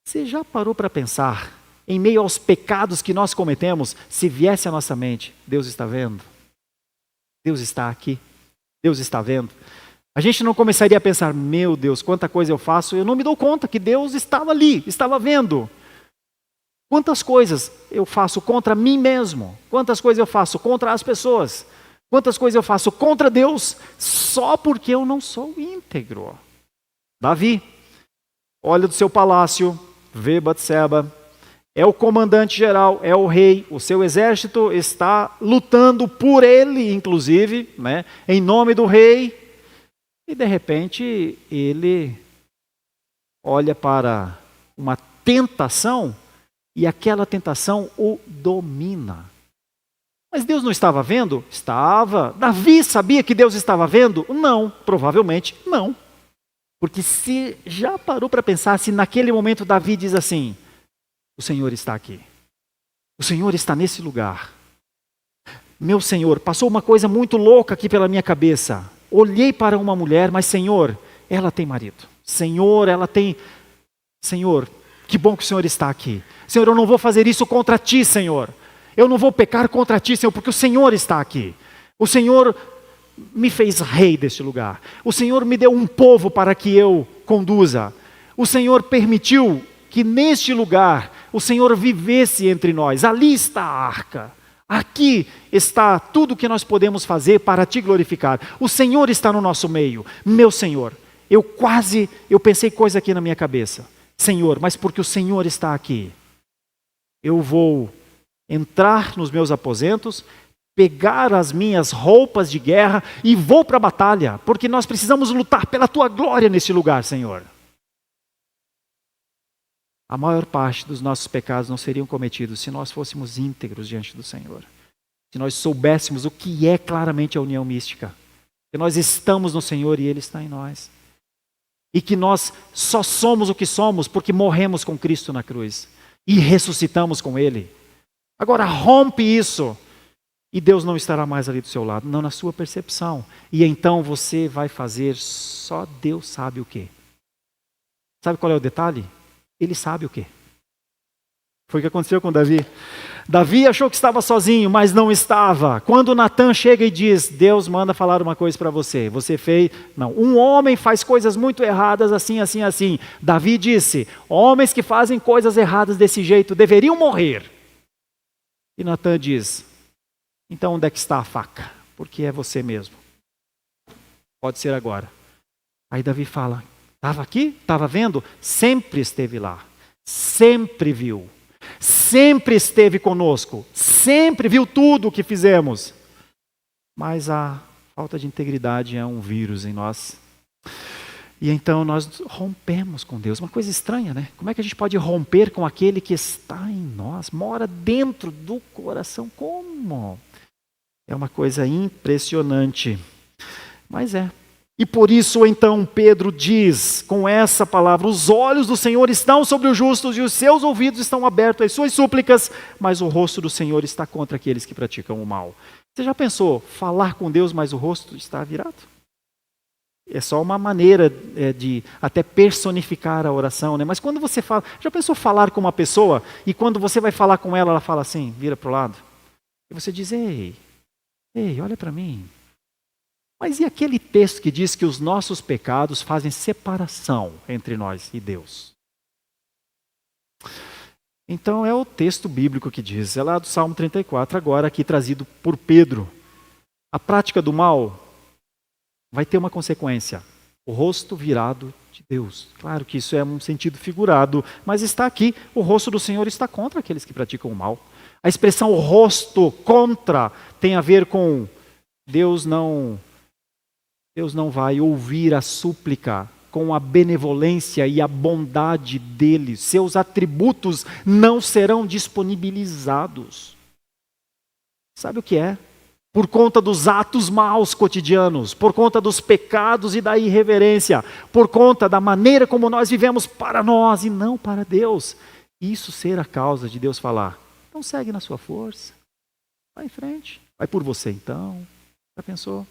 Você já parou para pensar, em meio aos pecados que nós cometemos, se viesse à nossa mente, Deus está vendo? Deus está aqui? Deus está vendo? A gente não começaria a pensar: meu Deus, quanta coisa eu faço, eu não me dou conta que Deus estava ali, estava vendo. Quantas coisas eu faço contra mim mesmo? Quantas coisas eu faço contra as pessoas? Quantas coisas eu faço contra Deus só porque eu não sou íntegro. Davi olha do seu palácio, vê Batseba, é o comandante geral, é o rei, o seu exército está lutando por ele, inclusive, né, em nome do rei, e de repente ele olha para uma tentação e aquela tentação o domina. Mas Deus não estava vendo? Estava. Davi sabia que Deus estava vendo? Não, provavelmente não. Porque se já parou para pensar, se naquele momento Davi diz assim, o Senhor está aqui. O Senhor está nesse lugar. Meu Senhor, passou uma coisa muito louca aqui pela minha cabeça. Olhei para uma mulher, mas Senhor, ela tem marido. Senhor, ela tem... Senhor, que bom que o Senhor está aqui. Senhor, eu não vou fazer isso contra ti, Senhor. Eu não vou pecar contra ti, Senhor, porque o Senhor está aqui. O Senhor me fez rei deste lugar. O Senhor me deu um povo para que eu conduza. O Senhor permitiu que neste lugar o Senhor vivesse entre nós. Ali está a arca. Aqui está tudo o que nós podemos fazer para te glorificar. O Senhor está no nosso meio. Meu Senhor, eu pensei coisa aqui na minha cabeça. Senhor, mas porque o Senhor está aqui, eu vou entrar nos meus aposentos, pegar as minhas roupas de guerra e vou para a batalha, porque nós precisamos lutar pela tua glória neste lugar, Senhor. A maior parte dos nossos pecados não seriam cometidos se nós fôssemos íntegros diante do Senhor. Se nós soubéssemos o que é claramente a união mística. Que nós estamos no Senhor e Ele está em nós. E que nós só somos o que somos porque morremos com Cristo na cruz. E ressuscitamos com Ele. Agora rompe isso. E Deus não estará mais ali do seu lado. Não na sua percepção. E então você vai fazer só Deus sabe o quê. Sabe qual é o detalhe? Ele sabe o quê? Foi o que aconteceu com Davi. Davi achou que estava sozinho, mas não estava. Quando Natan chega e diz, Deus manda falar uma coisa para você. Você fez... Não, um homem faz coisas muito erradas assim, assim, assim. Davi disse, homens que fazem coisas erradas desse jeito deveriam morrer. E Natan diz, então onde é que está a faca? Porque é você mesmo. Pode ser agora. Aí Davi fala, estava aqui? Estava vendo? Sempre esteve lá. Sempre viu. Sempre esteve conosco. Sempre viu tudo o que fizemos. Mas a falta de integridade é um vírus em nós. E então nós rompemos com Deus. Uma coisa estranha, né? Como é que a gente pode romper com aquele que está em nós? Mora dentro do coração. Como? É uma coisa impressionante. Mas é. E por isso então Pedro diz com essa palavra, os olhos do Senhor estão sobre os justos e os seus ouvidos estão abertos às suas súplicas, mas o rosto do Senhor está contra aqueles que praticam o mal. Você já pensou, falar com Deus, mas o rosto está virado? É só uma maneira de até personificar a oração, né? Mas quando você fala, já pensou falar com uma pessoa e quando você vai falar com ela, ela fala assim, vira para o lado? E você diz, ei, olha para mim. Mas e aquele texto que diz que os nossos pecados fazem separação entre nós e Deus? Então é o texto bíblico que diz, é lá do Salmo 34, agora aqui trazido por Pedro. A prática do mal vai ter uma consequência, o rosto virado de Deus. Claro que isso é um sentido figurado, mas está aqui, o rosto do Senhor está contra aqueles que praticam o mal. A expressão rosto contra tem a ver com Deus não vai ouvir a súplica com a benevolência e a bondade dele. Seus atributos não serão disponibilizados. Sabe o que é? Por conta dos atos maus cotidianos, por conta dos pecados e da irreverência, por conta da maneira como nós vivemos para nós e não para Deus. Isso ser a causa de Deus falar, então segue na sua força, vai em frente, vai por você então. Já pensou?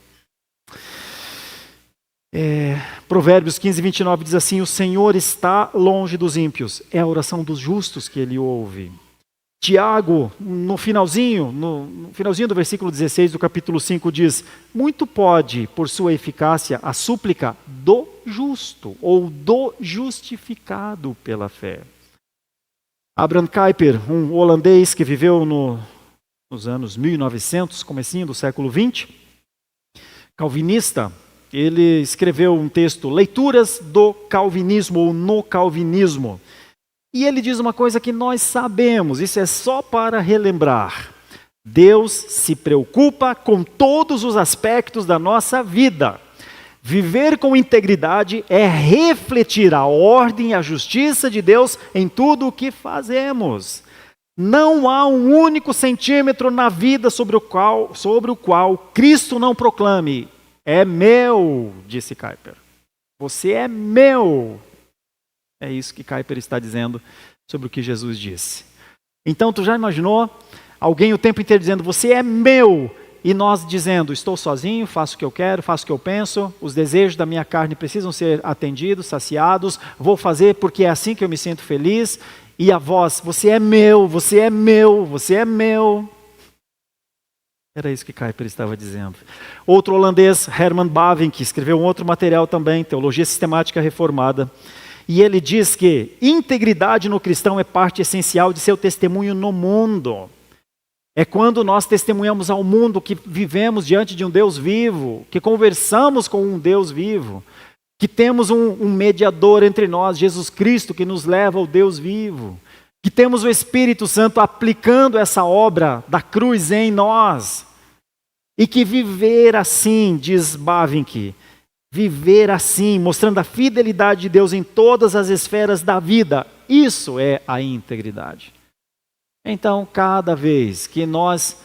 Provérbios 15, 29 diz assim, o Senhor está longe dos ímpios. É a oração dos justos que ele ouve. Tiago, no finalzinho do versículo 16 do capítulo 5 diz, muito pode, por sua eficácia, a súplica do justo, ou do justificado pela fé. Abraham Kuyper, um holandês que viveu nos anos 1900, comecinho do século 20, calvinista, ele escreveu um texto, Leituras do Calvinismo ou no Calvinismo. E ele diz uma coisa que nós sabemos, isso é só para relembrar. Deus se preocupa com todos os aspectos da nossa vida. Viver com integridade é refletir a ordem e a justiça de Deus em tudo o que fazemos. Não há um único centímetro na vida sobre o qual Cristo não proclame: é meu, disse Kuyper. Você é meu. É isso que Kuyper está dizendo sobre o que Jesus disse. Então, tu já imaginou alguém o tempo inteiro dizendo: você é meu, e nós dizendo: estou sozinho, faço o que eu quero, faço o que eu penso, os desejos da minha carne precisam ser atendidos, saciados, vou fazer porque é assim que eu me sinto feliz, e a voz: você é meu, você é meu, você é meu. Era isso que Kuyper estava dizendo. Outro holandês, Herman Bavinck, escreveu um outro material também, Teologia Sistemática Reformada. E ele diz que integridade no cristão é parte essencial de seu testemunho no mundo. É quando nós testemunhamos ao mundo que vivemos diante de um Deus vivo, que conversamos com um Deus vivo, que temos um mediador entre nós, Jesus Cristo, que nos leva ao Deus vivo, que temos o Espírito Santo aplicando essa obra da cruz em nós. E que viver assim, diz Bavinck, viver assim, mostrando a fidelidade de Deus em todas as esferas da vida, isso é a integridade. Então, cada vez que nós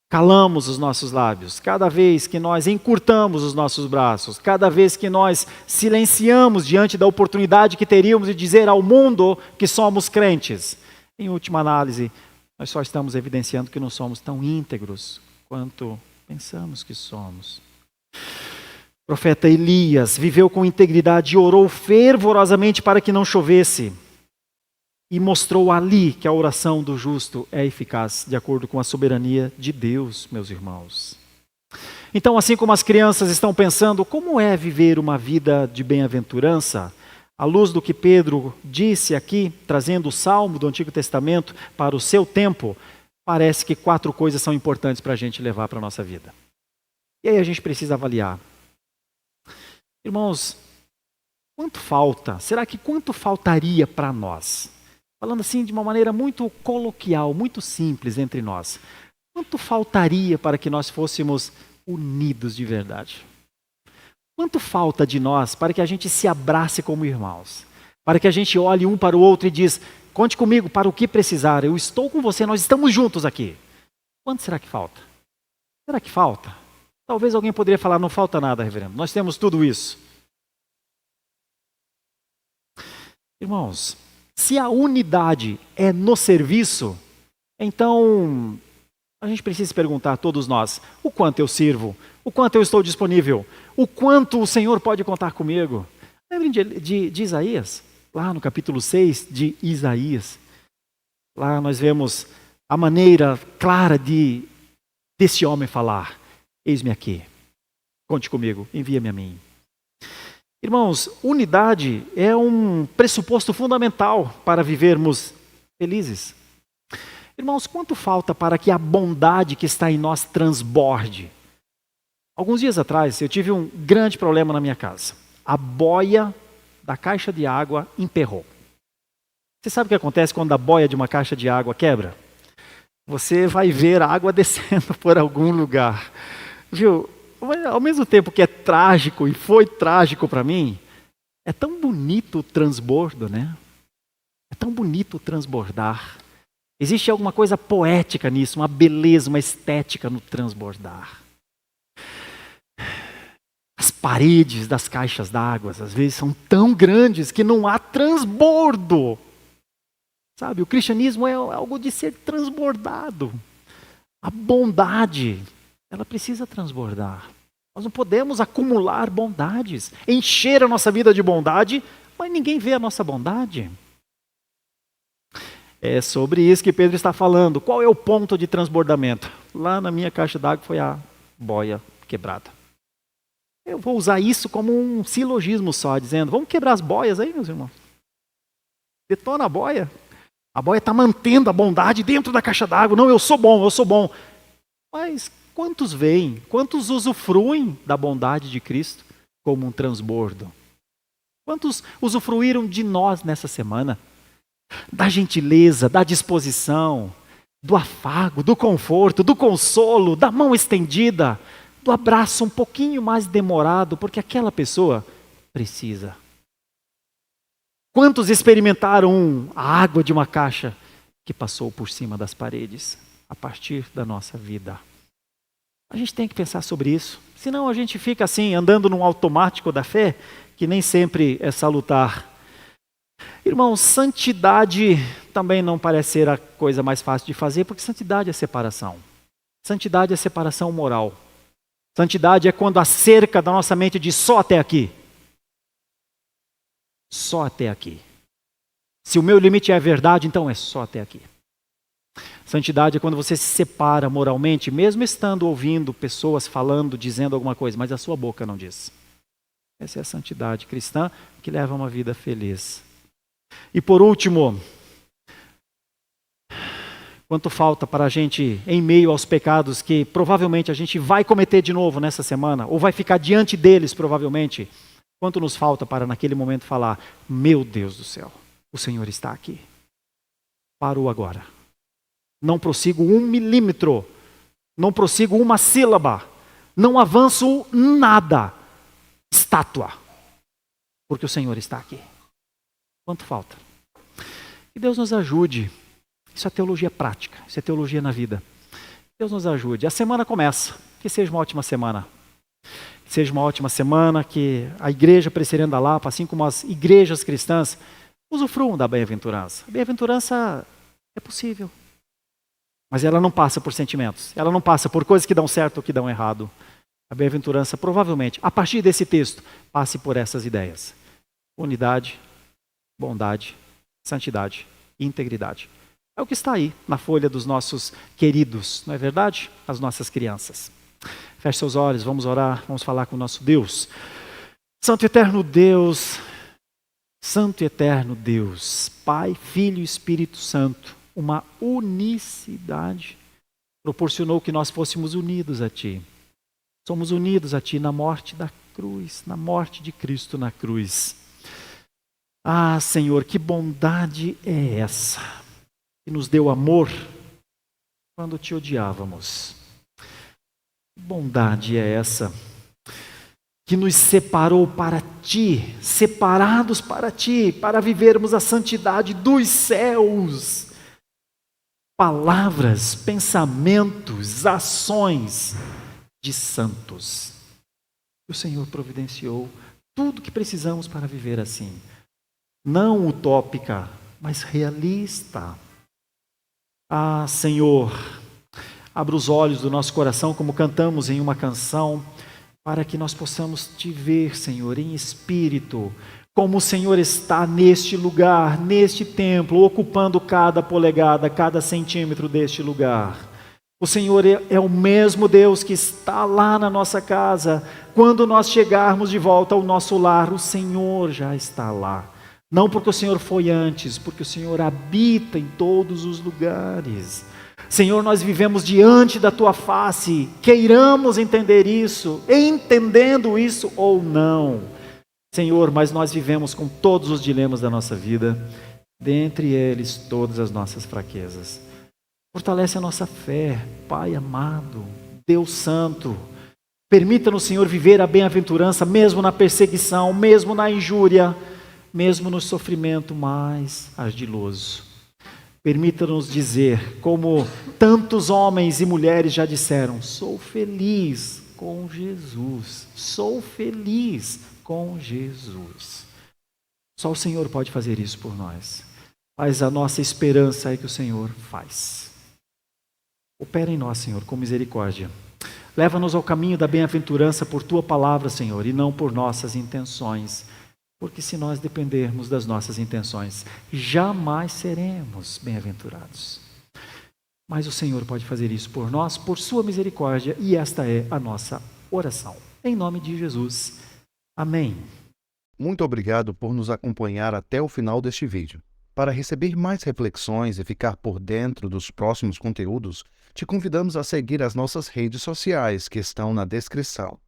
calamos os nossos lábios, cada vez que nós encurtamos os nossos braços, cada vez que nós silenciamos diante da oportunidade que teríamos de dizer ao mundo que somos crentes, em última análise, nós só estamos evidenciando que não somos tão íntegros quanto pensamos que somos. O profeta Elias viveu com integridade e orou fervorosamente para que não chovesse. E mostrou ali que a oração do justo é eficaz, de acordo com a soberania de Deus, meus irmãos. Então, assim como as crianças estão pensando como é viver uma vida de bem-aventurança, à luz do que Pedro disse aqui, trazendo o Salmo do Antigo Testamento para o seu tempo, parece que 4 coisas são importantes para a gente levar para a nossa vida. E aí a gente precisa avaliar. Irmãos, quanto falta? Será que quanto faltaria para nós? Falando assim de uma maneira muito coloquial, muito simples entre nós. Quanto faltaria para que nós fôssemos unidos de verdade? Quanto falta de nós para que a gente se abrace como irmãos? Para que a gente olhe um para o outro e diz: conte comigo para o que precisar, eu estou com você, nós estamos juntos aqui. Quanto será que falta? Será que falta? Talvez alguém poderia falar: não falta nada, reverendo, nós temos tudo isso. Irmãos, se a unidade é no serviço, então a gente precisa se perguntar, todos nós, o quanto eu sirvo, o quanto eu estou disponível, o quanto o Senhor pode contar comigo. Lembrem de Isaías, lá no capítulo 6 de Isaías. Lá nós vemos a maneira clara desse homem falar: eis-me aqui, conte comigo, envia-me a mim. Irmãos, unidade é um pressuposto fundamental para vivermos felizes. Irmãos, quanto falta para que a bondade que está em nós transborde? Alguns dias atrás eu tive um grande problema na minha casa. A boia da caixa de água emperrou. Você sabe o que acontece quando a boia de uma caixa de água quebra? Você vai ver a água descendo por algum lugar. Viu? Ao mesmo tempo que é trágico, e foi trágico para mim, é tão bonito o transbordo, né? É tão bonito o transbordar. Existe alguma coisa poética nisso, uma beleza, uma estética no transbordar. As paredes das caixas d'água, às vezes, são tão grandes que não há transbordo. Sabe, o cristianismo é algo de ser transbordado. A bondade, ela precisa transbordar. Nós não podemos acumular bondades, encher a nossa vida de bondade, mas ninguém vê a nossa bondade. É sobre isso que Pedro está falando. Qual é o ponto de transbordamento? Lá na minha caixa d'água foi a boia quebrada. Eu vou usar isso como um silogismo só, dizendo: vamos quebrar as boias aí, meus irmãos. Detona a boia. A boia está mantendo a bondade dentro da caixa d'água. Não, eu sou bom, eu sou bom. Mas quantos veem, quantos usufruem da bondade de Cristo como um transbordo? Quantos usufruíram de nós nessa semana? Da gentileza, da disposição, do afago, do conforto, do consolo, da mão estendida, do abraço um pouquinho mais demorado, porque aquela pessoa precisa. Quantos experimentaram a água de uma caixa que passou por cima das paredes a partir da nossa vida? A gente tem que pensar sobre isso, senão a gente fica assim, andando num automático da fé, que nem sempre é salutar. Irmãos, santidade também não parece ser a coisa mais fácil de fazer, porque santidade é separação. Santidade é separação moral. Santidade é quando a cerca da nossa mente diz só até aqui. Só até aqui. Se o meu limite é a verdade, então é só até aqui. Santidade é quando você se separa moralmente, mesmo estando ouvindo pessoas falando, dizendo alguma coisa, mas a sua boca não diz. Essa é a santidade cristã que leva a uma vida feliz. E por último, quanto falta para a gente, em meio aos pecados que provavelmente a gente vai cometer de novo nessa semana, ou vai ficar diante deles provavelmente, quanto nos falta para naquele momento falar, meu Deus do céu, o Senhor está aqui. Parou agora. Não prossigo 1 milímetro, não prossigo uma sílaba, não avanço nada. Estátua, porque o Senhor está aqui. Quanto falta? Que Deus nos ajude. Isso é teologia prática, isso é teologia na vida. Deus nos ajude. A semana começa, que seja uma ótima semana. Que seja uma ótima semana, que a igreja Presbiteriana da Lapa, assim como as igrejas cristãs, usufruam da bem-aventurança. A bem-aventurança é possível, mas ela não passa por sentimentos, ela não passa por coisas que dão certo ou que dão errado. A bem-aventurança, provavelmente, a partir desse texto, passe por essas ideias. Unidade, bondade, santidade e integridade. É o que está aí na folha dos nossos queridos, não é verdade? As nossas crianças. Feche seus olhos, vamos orar, vamos falar com o nosso Deus. Santo e eterno Deus, Santo e eterno Deus, Pai, Filho e Espírito Santo, uma unicidade proporcionou que nós fôssemos unidos a Ti. Somos unidos a Ti na morte da cruz, na morte de Cristo na cruz. Ah, Senhor, que bondade é essa, que nos deu amor quando Te odiávamos. Que bondade é essa, que nos separou para Ti, separados para Ti, para vivermos a santidade dos céus. Palavras, pensamentos, ações de santos. O Senhor providenciou tudo que precisamos para viver assim. Não utópica, mas realista. Ah, Senhor, abra os olhos do nosso coração, como cantamos em uma canção, para que nós possamos Te ver, Senhor, em espírito, como o Senhor está neste lugar, neste templo, ocupando cada polegada, cada centímetro deste lugar. O Senhor é o mesmo Deus que está lá na nossa casa. Quando nós chegarmos de volta ao nosso lar, o Senhor já está lá. Não porque o Senhor foi antes, porque o Senhor habita em todos os lugares. Senhor, nós vivemos diante da Tua face, queiramos entender isso, entendendo isso ou não. Senhor, mas nós vivemos com todos os dilemas da nossa vida, dentre eles todas as nossas fraquezas. Fortalece a nossa fé, Pai amado, Deus santo. Permita-nos, Senhor, viver a bem-aventurança, mesmo na perseguição, mesmo na injúria, mesmo no sofrimento mais ardiloso. Permita-nos dizer, como tantos homens e mulheres já disseram, sou feliz com Jesus, sou feliz com Jesus. Só o Senhor pode fazer isso por nós. Mas a nossa esperança é que o Senhor faz. Opera em nós, Senhor, com misericórdia. Leva-nos ao caminho da bem-aventurança por Tua palavra, Senhor, e não por nossas intenções. Porque se nós dependermos das nossas intenções, jamais seremos bem-aventurados. Mas o Senhor pode fazer isso por nós, por Sua misericórdia, e esta é a nossa oração. Em nome de Jesus. Amém. Muito obrigado por nos acompanhar até o final deste vídeo. Para receber mais reflexões e ficar por dentro dos próximos conteúdos, te convidamos a seguir as nossas redes sociais que estão na descrição.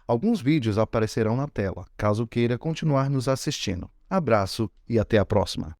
Alguns vídeos aparecerão na tela, caso queira continuar nos assistindo. Abraço e até a próxima!